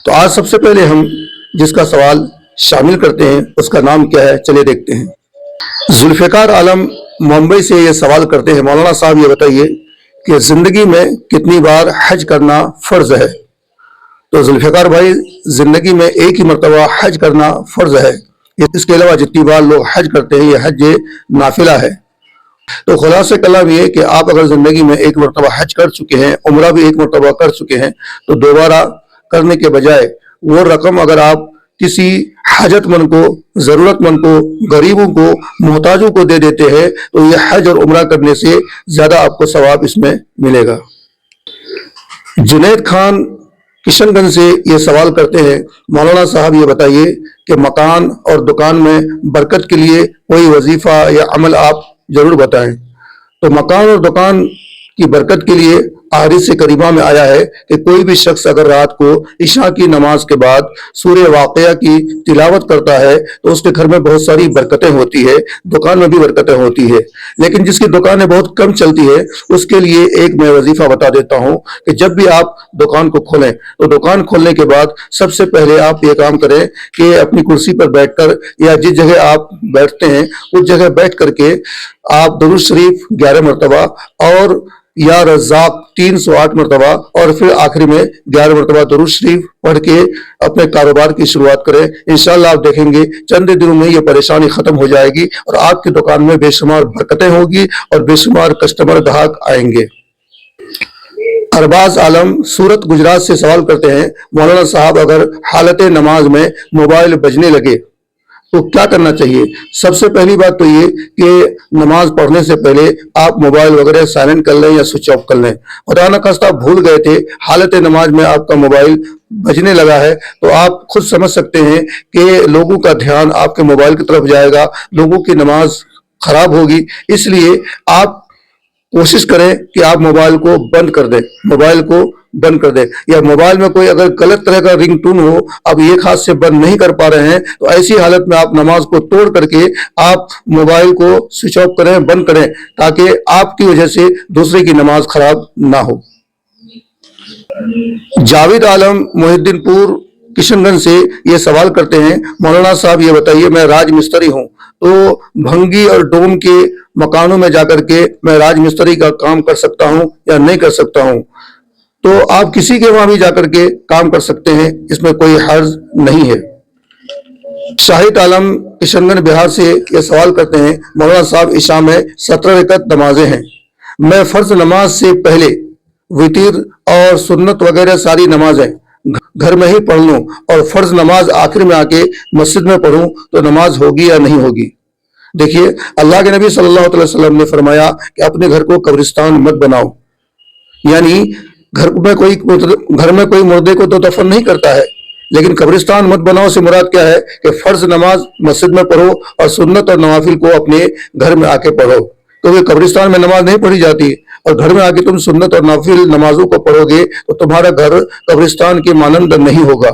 تو آج سب سے پہلے ہم جس کا سوال شامل کرتے ہیں اس کا نام کیا ہے، چلے دیکھتے ہیں۔ ذوالفقار عالم ممبئی سے یہ سوال کرتے ہیں، مولانا صاحب یہ بتائیے کہ زندگی میں کتنی بار حج کرنا فرض ہے؟ تو ذوالفقار بھائی، زندگی میں ایک ہی مرتبہ حج کرنا فرض ہے۔ اس کے علاوہ جتنی بار لوگ حج کرتے ہیں یہ حج نافلہ ہے۔ تو خلاصہ کلام یہ کہ آپ اگر زندگی میں ایک مرتبہ حج کر چکے ہیں، عمرہ بھی ایک مرتبہ کر چکے ہیں، تو دوبارہ کرنے کے بجائے وہ رقم اگر آپ کسی حاجت مند کو، ضرورت مند کو، غریبوں کو، محتاجوں کو دے دیتے ہیں تو یہ حج اور عمرہ کرنے سے زیادہ آپ کو ثواب اس میں ملے گا۔ جنید خان کشن گنج سے یہ سوال کرتے ہیں، مولانا صاحب یہ بتائیے کہ مکان اور دکان میں برکت کے لیے کوئی وظیفہ یا عمل آپ ضرور بتائیں۔ تو مکان اور دکان کی برکت کے لیے احادیث کریمہ میں آیا ہے کہ کوئی بھی شخص اگر رات کو عشاء کی نماز کے بعد سورہ واقعہ کی تلاوت کرتا ہے تو اس کے گھر میں بہت ساری برکتیں ہوتی ہے، دکان میں بھی برکتیں ہوتی ہے۔ لیکن جس کی دکانیں بہت کم چلتی ہے اس کے لیے ایک میں وظیفہ بتا دیتا ہوں کہ جب بھی آپ دکان کو کھولیں تو دکان کھولنے کے بعد سب سے پہلے آپ یہ کام کریں کہ اپنی کرسی پر بیٹھ کر یا جس جگہ آپ بیٹھتے ہیں اس جگہ بیٹھ کر کے آپ درود شریف 11 مرتبہ اور یا رزاق 308 مرتبہ اور پھر آخری میں 11 مرتبہ درود شریف پڑھ کے اپنے کاروبار کی شروعات کریں۔ انشاءاللہ آپ دیکھیں گے چند دنوں میں یہ پریشانی ختم ہو جائے گی اور آپ کی دکان میں بے شمار برکتیں ہوگی اور بے شمار کسٹمر گاہک آئیں گے۔ ارباز عالم سورت گجرات سے سوال کرتے ہیں، مولانا صاحب اگر حالت نماز میں موبائل بجنے لگے تو کیا کرنا چاہیے؟ سب سے پہلی بات تو یہ کہ نماز پڑھنے سے پہلے آپ موبائل وغیرہ سائلنٹ کر لیں یا سوئچ آف کر لیں۔ خدا نخواستہ آپ بھول گئے تھے، حالت نماز میں آپ کا موبائل بجنے لگا ہے تو آپ خود سمجھ سکتے ہیں کہ لوگوں کا دھیان آپ کے موبائل کی طرف جائے گا، لوگوں کی نماز خراب ہوگی۔ اس لیے آپ کوشش کریں کہ آپ موبائل کو بند کر دیں، موبائل کو بند کر دیں، یا موبائل میں کوئی اگر غلط طرح کا رنگ ٹون ہو، اب ایک ہاتھ سے بند نہیں کر پا رہے ہیں تو ایسی حالت میں آپ نماز کو توڑ کر کے آپ موبائل کو سوئچ آف کریں، بند کریں، تاکہ آپ کی وجہ سے دوسرے کی نماز خراب نہ ہو۔ جاوید عالم محی الدین پور کشن گنج سے یہ سوال کرتے ہیں، مولانا صاحب یہ بتائیے میں راج مستری ہوں تو بھنگی اور ڈوم کے مکانوں میں جا کر کے میں راج مستری کا کام کر سکتا ہوں یا نہیں کر سکتا ہوں؟ تو آپ کسی کے وہاں بھی جا کر کے کام کر سکتے ہیں، اس میں کوئی حرج نہیں ہے۔ شاہد عالم کشن گنج بہار سے یہ سوال کرتے ہیں، مولانا صاحب عشاء میں 17 رکعت نمازیں ہیں، میں فرض نماز سے پہلے وتر اور سنت وغیرہ ساری نمازیں گھر میں ہی پڑھ لوں اور فرض نماز آخر میں آ کے مسجد میں پڑھوں تو نماز ہوگی یا نہیں ہوگی؟ دیکھیے، اللہ کے نبی صلی اللہ علیہ وسلم نے فرمایا کہ اپنے گھر کو قبرستان مت بناؤ، یعنی گھر میں کوئی مردے کو تو دفن نہیں کرتا ہے، لیکن قبرستان مت بناؤ سے مراد کیا ہے کہ فرض نماز مسجد میں پڑھو اور سنت اور نوافل کو اپنے گھر میں آ کے پڑھو، کیونکہ قبرستان میں نماز نہیں پڑھی جاتی اور گھر میں آ کے تم سنت اور نوافل نمازوں کو پڑھو گے تو تمہارا گھر قبرستان کے مانند نہیں ہوگا۔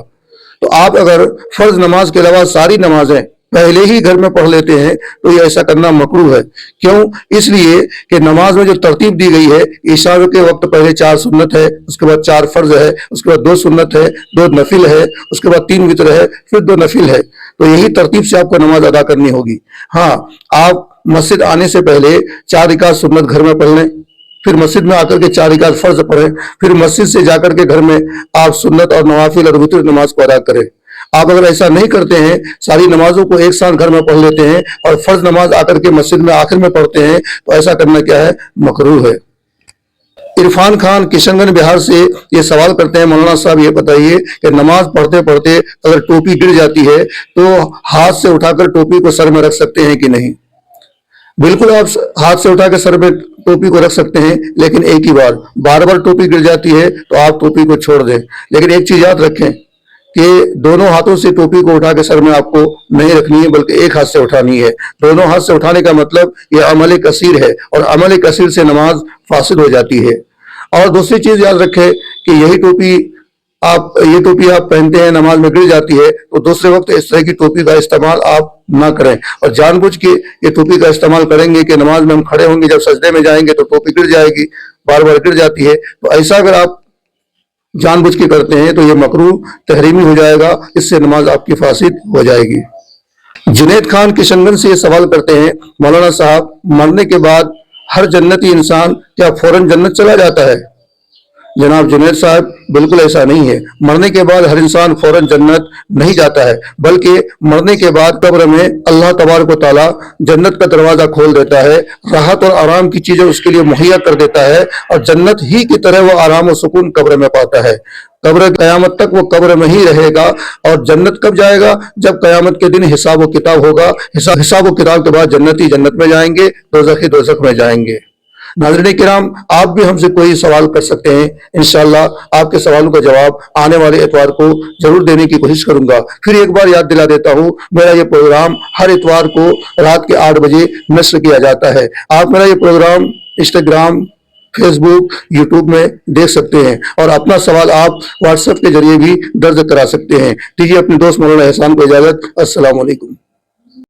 تو آپ اگر فرض نماز کے علاوہ ساری نمازیں پہلے ہی گھر میں پڑھ لیتے ہیں تو یہ ایسا کرنا مکروہ ہے۔ کیوں؟ اس لیے کہ نماز میں جو ترتیب دی گئی ہے، عشاء کے وقت پہلے 4 سنت ہے، اس کے بعد 4 فرض ہے، اس کے بعد 2 سنت ہے، 2 نفل ہے، اس کے بعد 3 وتر ہے، پھر 2 نفل ہے، تو یہی ترتیب سے آپ کو نماز ادا کرنی ہوگی۔ ہاں، آپ مسجد آنے سے پہلے 4 رکعت سنت گھر میں پڑھ لیں، پھر مسجد میں آ کر کے 4 رکعت فرض پڑھیں، پھر مسجد سے جا کر کے گھر میں آپ سنت اور نوافل اور وتر نماز کو ادا کریں۔ آپ اگر ایسا نہیں کرتے ہیں، ساری نمازوں کو ایک ساتھ گھر میں پڑھ لیتے ہیں اور فرض نماز آ کر کے مسجد میں آخر میں پڑھتے ہیں تو ایسا کرنا کیا ہے؟ مکروہ ہے۔ عرفان خان کشن گنج بہار سے یہ سوال کرتے ہیں، مولانا صاحب یہ بتائیے کہ نماز پڑھتے پڑھتے اگر ٹوپی گر جاتی ہے تو ہاتھ سے اٹھا کر ٹوپی کو سر میں رکھ سکتے ہیں کہ نہیں؟ بالکل، آپ ہاتھ سے اٹھا کے سر میں ٹوپی کو رکھ سکتے ہیں، لیکن ایک ہی بار بار ٹوپی گر جاتی ہے تو آپ ٹوپی کو چھوڑ دیں۔ لیکن ایک چیز یاد رکھیں کہ دونوں ہاتھوں سے ٹوپی کو اٹھا کے سر میں آپ کو نہیں رکھنی ہے، بلکہ ایک ہاتھ سے اٹھانی ہے۔ دونوں ہاتھ سے اٹھانے کا مطلب یہ عمل کثیر ہے اور عمل کثیر سے نماز فاسد ہو جاتی ہے۔ اور دوسری چیز یاد رکھیں کہ یہ ٹوپی آپ پہنتے ہیں، نماز میں گر جاتی ہے تو دوسرے وقت اس طرح کی ٹوپی کا استعمال آپ نہ کریں، اور جان بوجھ کے یہ ٹوپی کا استعمال کریں گے کہ نماز میں ہم کھڑے ہوں گے، جب سجدے میں جائیں گے تو ٹوپی گر جائے گی، بار بار گر جاتی ہے، تو ایسا اگر آپ جان بوجھ کے کرتے ہیں تو یہ مکروہ تحریمی ہو جائے گا، اس سے نماز آپ کی فاسد ہو جائے گی۔ جنید خان کشن گنج سے یہ سوال کرتے ہیں، مولانا صاحب مرنے کے بعد ہر جنتی انسان کیا فوراً جنت چلا جاتا ہے؟ جناب جنید صاحب بالکل ایسا نہیں ہے، مرنے کے بعد ہر انسان فوراً جنت نہیں جاتا ہے، بلکہ مرنے کے بعد قبر میں اللہ تبارک و تعالیٰ جنت کا دروازہ کھول دیتا ہے، راحت اور آرام کی چیزیں اس کے لیے مہیا کر دیتا ہے، اور جنت ہی کی طرح وہ آرام و سکون قبر میں پاتا ہے۔ قبر قیامت تک وہ قبر میں ہی رہے گا، اور جنت کب جائے گا؟ جب قیامت کے دن حساب و کتاب ہوگا، حساب و کتاب کے بعد جنتی جنت میں جائیں گے، دوزخی دوزخ میں جائیں گے۔ ناظرین کرام، آپ بھی ہم سے کوئی سوال کر سکتے ہیں، انشاءاللہ آپ کے سوالوں کا جواب آنے والے اتوار کو ضرور دینے کی کوشش کروں گا۔ پھر ایک بار یاد دلا دیتا ہوں، میرا یہ پروگرام ہر اتوار کو رات کے 8 بجے نشر کیا جاتا ہے۔ آپ میرا یہ پروگرام انسٹاگرام، فیس بک، یوٹیوب میں دیکھ سکتے ہیں، اور اپنا سوال آپ واٹس ایپ کے ذریعے بھی درج کرا سکتے ہیں۔ دیجیے اپنے دوست مولانا احسان کو اجازت۔ السلام علیکم۔